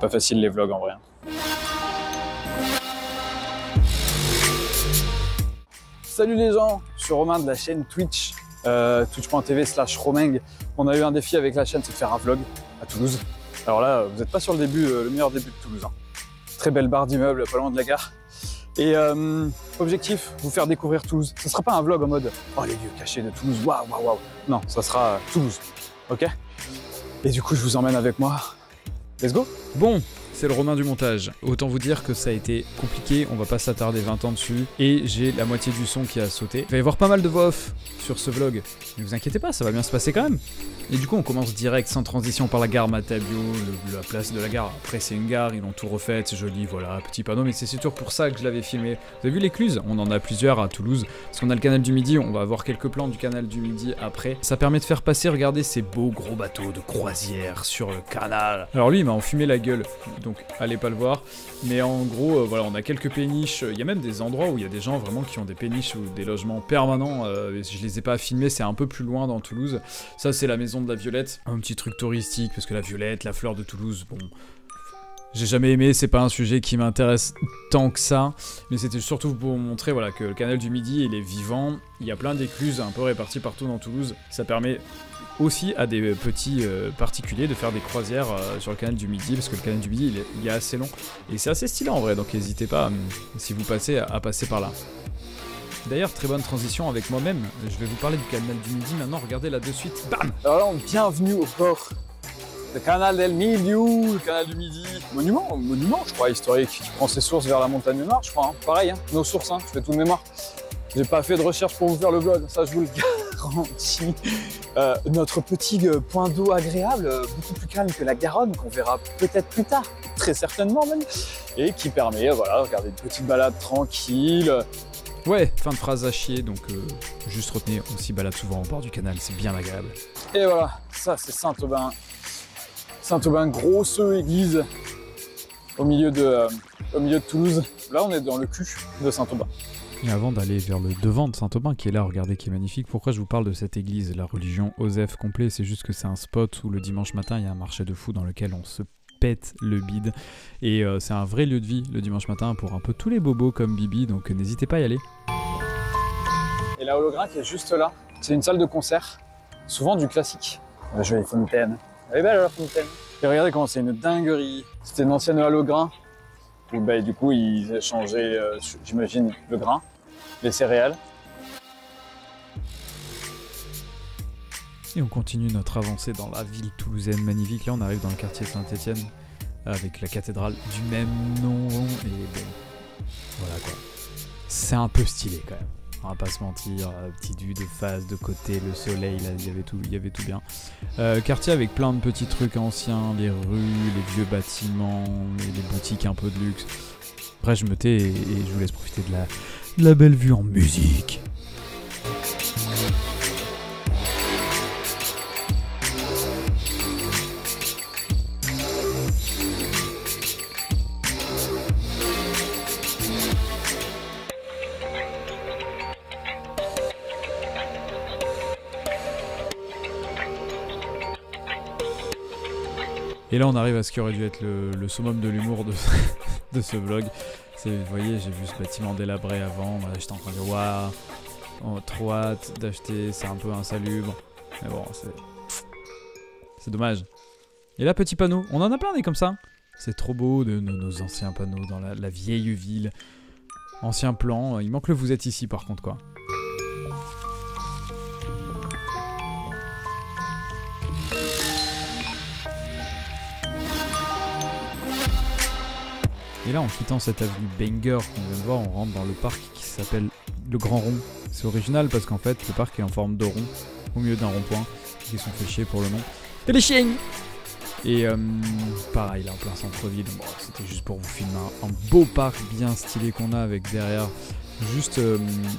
Pas facile les vlogs en vrai. Salut les gens, je suis Romain de la chaîne Twitch, twitch.tv/Romeng. On a eu un défi avec la chaîne, c'est de faire un vlog à Toulouse. Alors là, vous n'êtes pas sur le début, le meilleur début de Toulouse. Hein. Très belle barre d'immeubles, pas loin de la gare. Et objectif, vous faire découvrir Toulouse. Ce ne sera pas un vlog en mode « Oh les lieux cachés de Toulouse, waouh, waouh, waouh ». Non, ça sera Toulouse, ok? Et du coup, je vous emmène avec moi. Let's go! Bon, c'est le Romain du montage. Autant vous dire que ça a été compliqué, on va pas s'attarder 20 ans dessus. Et j'ai la moitié du son qui a sauté. Il va y avoir pas mal de voix off sur ce vlog. Ne vous inquiétez pas, ça va bien se passer quand même. Et du coup, on commence direct, sans transition, par la gare Matabio, la place de la gare. Après, c'est une gare, ils l'ont tout refait, c'est joli, voilà, petit panneau. Mais c'est surtout pour ça que je l'avais filmé. Vous avez vu l'écluse? On en a plusieurs à Toulouse. Parce qu'on a le canal du Midi, on va avoir quelques plans du canal du Midi après. Ça permet de faire passer, regardez, ces beaux gros bateaux de croisière sur le canal. Alors lui, il m'a enfumé la gueule, donc allez pas le voir. Mais en gros, voilà, on a quelques péniches. Il y a même des endroits où il y a des gens vraiment qui ont des péniches ou des logements permanents. Je les ai pas filmés, c'est un peu plus loin dans Toulouse. Ça, c'est la maison de la Violette. Un petit truc touristique, parce que la Violette, la fleur de Toulouse, bon... J'ai jamais aimé, c'est pas un sujet qui m'intéresse tant que ça, mais c'était surtout pour vous montrer voilà, que le canal du Midi, il est vivant, il y a plein d'écluses un peu réparties partout dans Toulouse, ça permet aussi à des petits particuliers de faire des croisières sur le canal du Midi, parce que le canal du Midi, il est assez long, et c'est assez stylé en vrai, donc n'hésitez pas, si vous passez, à passer par là. D'ailleurs, très bonne transition avec moi-même, je vais vous parler du canal du Midi maintenant, regardez là de suite, bam! Alors là, bienvenue au port. Le canal del Midi, le canal du Midi. Monument, je crois, historique, qui prend ses sources vers la montagne noire, je crois. Hein. Pareil, hein, nos sources, hein, je fais tout de mémoire. J'ai pas fait de recherche pour vous faire le vlog, ça je vous le garantis. Notre petit point d'eau agréable, beaucoup plus calme que la Garonne, qu'on verra peut-être plus tard, très certainement même, et qui permet, voilà, regardez, une petite balade tranquille. Ouais, fin de phrase à chier, donc juste retenez, on s'y balade souvent au bord du canal, c'est bien agréable. Et voilà, ça c'est Saint-Aubin. Saint-Aubin, grosse église au milieu de Toulouse. Là, on est dans le cul de Saint-Aubin. Et avant d'aller vers le devant de Saint-Aubin, qui est là, regardez, qui est magnifique, pourquoi je vous parle de cette église? La religion Osef complet, c'est juste que c'est un spot où le dimanche matin, il y a un marché de fou dans lequel on se pète le bide. Et c'est un vrai lieu de vie le dimanche matin pour un peu tous les bobos comme Bibi, donc n'hésitez pas à y aller. Et la Holograin qui est juste là, c'est une salle de concert, souvent du classique. La jolie fontaine. Elle est belle la fontaine. Et regardez comment c'est une dinguerie. C'était une ancienne halle au grain. Où bah, du coup ils échangeaient, j'imagine, le grain, les céréales. Et on continue notre avancée dans la ville toulousaine magnifique. Là on arrive dans le quartier Saint-Étienne avec la cathédrale du même nom. Et bon, voilà quoi. C'est un peu stylé quand même. On va pas se mentir, petit vue de face, de côté, le soleil, là, il y avait tout bien. Quartier avec plein de petits trucs anciens, les rues, les vieux bâtiments, et les boutiques un peu de luxe. Après, je me tais et je vous laisse profiter de la belle vue en musique. Et là on arrive à ce qui aurait dû être le summum de l'humour de ce vlog. Vous voyez, j'ai vu ce bâtiment délabré avant, j'étais en train de dire waouh, trop hâte d'acheter, c'est un peu insalubre. Mais bon, c'est dommage. Et là, petit panneau, on en a plein des comme ça. C'est trop beau de nos anciens panneaux dans la vieille ville. Ancien plan, il manque le vous êtes ici par contre quoi. Et là, en quittant cette avenue Banger qu'on vient de voir, on rentre dans le parc qui s'appelle le Grand Rond. C'est original parce qu'en fait, le parc est en forme de rond, au milieu d'un rond-point. Ils sont fait chier pour le nom. Et les chiens! Et pareil, là, en plein centre-ville. Bon, c'était juste pour vous filmer un beau parc bien stylé qu'on a avec derrière juste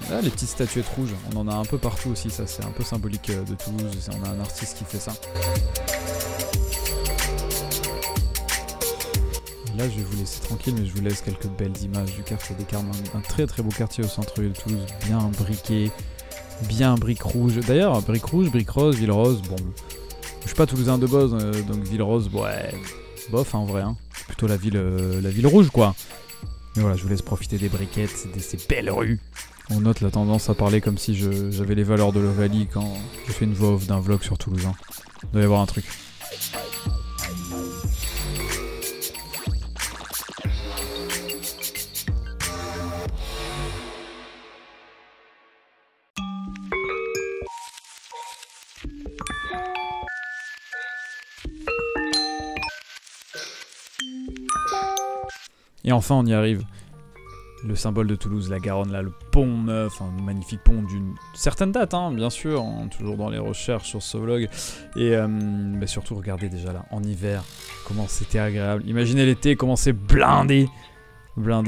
là, les petites statuettes rouges. On en a un peu partout aussi, ça c'est un peu symbolique de Toulouse. On a un artiste qui fait ça. Là, je vais vous laisser tranquille, mais je vous laisse quelques belles images du quartier des Carmes. Un très très beau quartier au centre-ville de Toulouse, bien briqué, bien brique rouge. D'ailleurs, brique rouge, brique rose, ville rose, bon... Je suis pas toulousain de base, donc ville rose, ouais... Bof, hein, en vrai, hein. plutôt la ville rouge quoi. Mais voilà, je vous laisse profiter des briquettes, de ces belles rues. On note la tendance à parler comme si j'avais les valeurs de l'Ovalie quand je fais une voix off d'un vlog sur Toulouse. Hein. Il doit y avoir un truc. Et enfin on y arrive. Le symbole de Toulouse, la Garonne, là, le pont neuf, un magnifique pont d'une certaine date, hein, bien sûr, hein, toujours dans les recherches sur ce vlog. Et bah surtout, regardez déjà là, en hiver, comment c'était agréable. Imaginez l'été, comment c'est blindé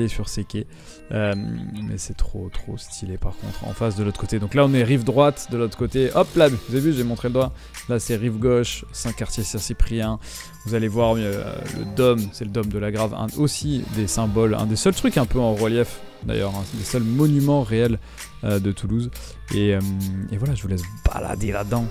sur ces quais. Mais c'est trop stylé par contre, en face de l'autre côté. Donc là, on est rive droite de l'autre côté. Hop là, vous avez vu, j'ai montré le doigt. Là, c'est rive gauche, Saint-Quartier Saint-Cyprien. Vous allez voir le dôme, c'est le dôme de la Grave, aussi des symboles, un des seuls trucs un peu en relief d'ailleurs, hein, des seuls monuments réels de Toulouse. Et voilà, je vous laisse balader là-dedans.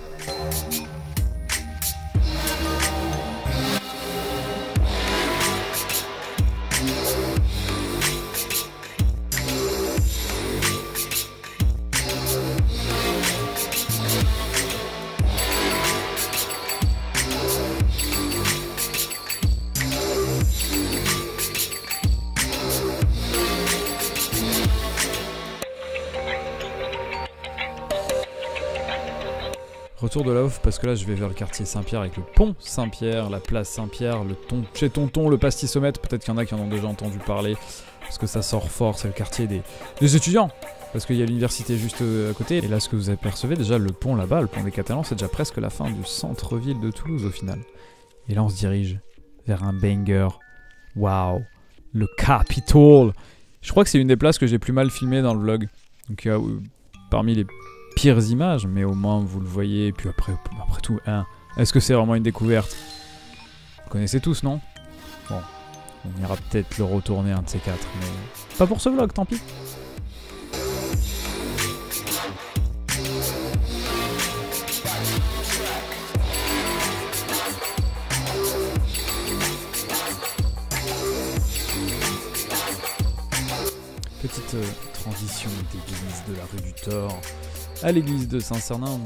Retour de la off parce que là je vais vers le quartier Saint-Pierre avec le pont Saint-Pierre, la place Saint-Pierre, chez Tonton, le pastisomètre, peut-être qu'il y en a qui en ont déjà entendu parler parce que ça sort fort, c'est le quartier des étudiants parce qu'il y a l'université juste à côté. Et là ce que vous apercevez déjà, le pont là-bas, le pont des Catalans, c'est déjà presque la fin du centre-ville de Toulouse au final. Et là on se dirige vers un banger, waouh, le Capitole. Je crois que c'est une des places que j'ai plus mal filmé dans le vlog, donc parmi les pires images, mais au moins vous le voyez. Et puis après tout, hein, est-ce que c'est vraiment une découverte? Vous connaissez tous, non? Bon, on ira peut-être le retourner un de ces quatre, mais pas pour ce vlog, tant pis. Petite transition d'église de la rue du Thor à l'église de Saint-Cernin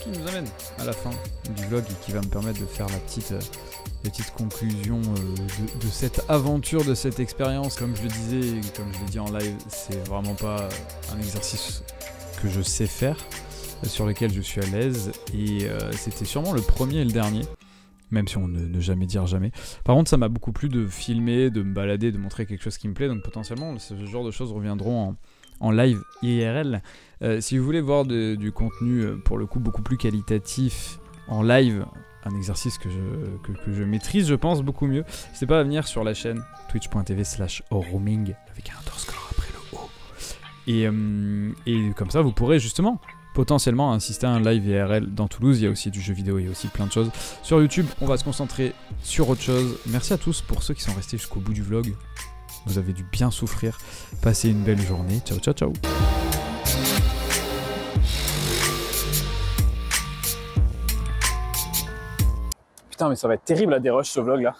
qui nous amène à la fin du vlog et qui va me permettre de faire la petite conclusion de cette aventure, de cette expérience. Comme je le disais, comme je l'ai dit en live, c'est vraiment pas un exercice que je sais faire, sur lequel je suis à l'aise, et c'était sûrement le premier et le dernier, même si on ne jamais dire jamais. Par contre, ça m'a beaucoup plu de filmer, de me balader, de montrer quelque chose qui me plaît, donc potentiellement ce genre de choses reviendront en live IRL. Si vous voulez voir du contenu pour le coup beaucoup plus qualitatif en live, un exercice que je maîtrise, je pense, beaucoup mieux, n'hésitez pas à venir sur la chaîne twitch.tv/roaming avec un underscore après le O. Et comme ça, vous pourrez justement potentiellement assister à un live IRL dans Toulouse. Il y a aussi du jeu vidéo, il y a aussi plein de choses. Sur YouTube, on va se concentrer sur autre chose. Merci à tous pour ceux qui sont restés jusqu'au bout du vlog. Vous avez dû bien souffrir. Passez une belle journée. Ciao, ciao, ciao. Putain, mais ça va être terrible à dérush ce vlog là.